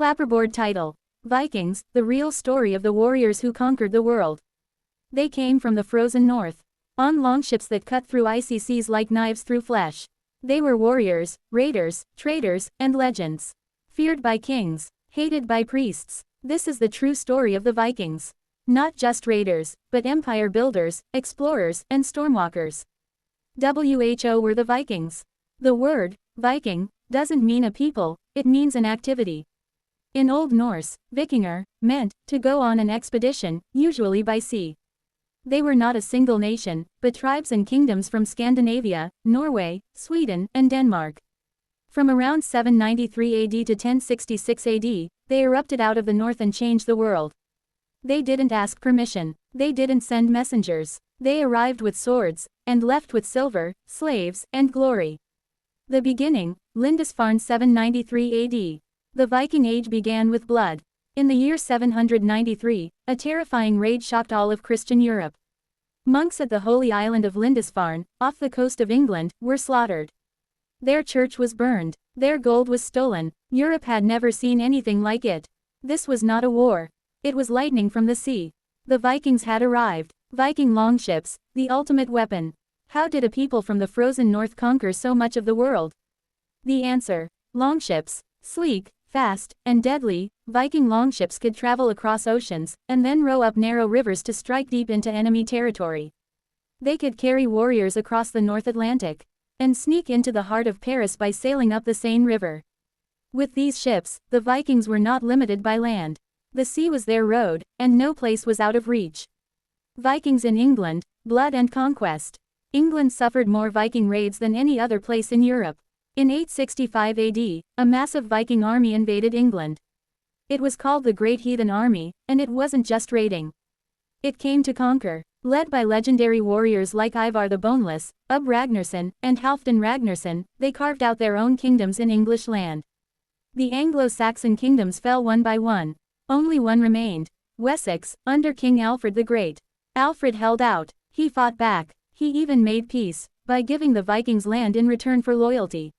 Clapperboard title. Vikings, the real story of the warriors who conquered the world. They came from the frozen north. On longships that cut through icy seas like knives through flesh. They were warriors, raiders, traders, and legends. Feared by kings, hated by priests. This is the true story of the Vikings. Not just raiders, but empire builders, explorers, and stormwalkers. WHO were the Vikings. The word, Viking, doesn't mean a people, it means an activity. In Old Norse, Vikingur meant to go on an expedition, usually by sea. They were not a single nation, but tribes and kingdoms from Scandinavia, Norway, Sweden, and Denmark. From around 793 AD to 1066 AD, they erupted out of the north and changed the world. They didn't ask permission. They didn't send messengers. They arrived with swords, and left with silver, slaves, and glory. The beginning, Lindisfarne 793 AD. The Viking Age began with blood. In the year 793, a terrifying raid shocked all of Christian Europe. Monks at the holy island of Lindisfarne, off the coast of England, were slaughtered. Their church was burned. Their gold was stolen. Europe had never seen anything like it. This was not a war. It was lightning from the sea. The Vikings had arrived. Viking longships, the ultimate weapon. How did a people from the frozen north conquer so much of the world? The answer: longships. Sleek, fast, and deadly, Viking longships could travel across oceans, and then row up narrow rivers to strike deep into enemy territory. They could carry warriors across the North Atlantic, and sneak into the heart of Paris by sailing up the Seine River. With these ships, the Vikings were not limited by land. The sea was their road, and no place was out of reach. Vikings in England, blood and conquest. England suffered more Viking raids than any other place in Europe. In 865 AD, a massive Viking army invaded England. It was called the Great Heathen Army, and it wasn't just raiding. It came to conquer. Led by legendary warriors like Ivar the Boneless, Ubbe Ragnarsson, and Halfdan Ragnarsson, they carved out their own kingdoms in English land. The Anglo-Saxon kingdoms fell one by one. Only one remained: Wessex, under King Alfred the Great. Alfred held out. He fought back. He even made peace, by giving the Vikings land in return for loyalty.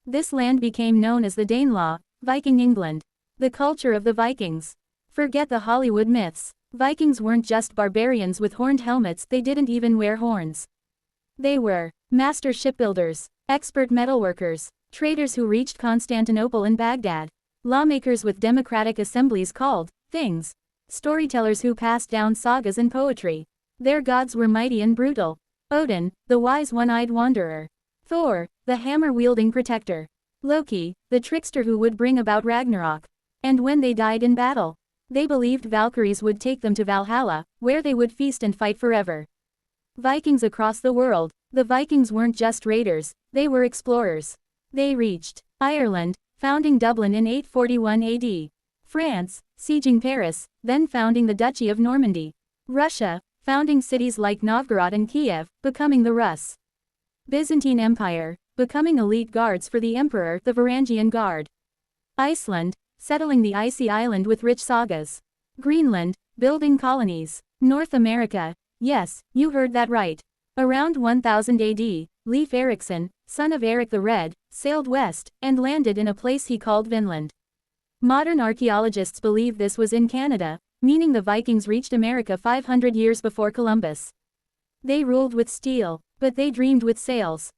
This land became known as the Danelaw, Viking England. The culture of the Vikings. Forget the Hollywood myths. Vikings weren't just barbarians with horned helmets, they didn't even wear horns. They were master shipbuilders, expert metalworkers, traders who reached Constantinople and Baghdad, lawmakers with democratic assemblies called things, storytellers who passed down sagas and poetry. Their gods were mighty and brutal. Odin, the wise one-eyed wanderer. Thor, the hammer-wielding protector. Loki, the trickster who would bring about Ragnarok. And when they died in battle, they believed Valkyries would take them to Valhalla, where they would feast and fight forever. Vikings across the world. The Vikings weren't just raiders, they were explorers. They reached Ireland, founding Dublin in 841 AD. France, sieging Paris, then founding the Duchy of Normandy. Russia, founding cities like Novgorod and Kiev, becoming the Rus. Byzantine Empire, becoming elite guards for the emperor, the Varangian Guard. Iceland, settling the icy island with rich sagas. Greenland, building colonies. North America, yes, you heard that right. Around 1000 AD, Leif Erikson, son of Eric the Red, sailed west, and landed in a place he called Vinland. Modern archaeologists believe this was in Canada, meaning the Vikings reached America 500 years before Columbus. They ruled with steel, but they dreamed with sails.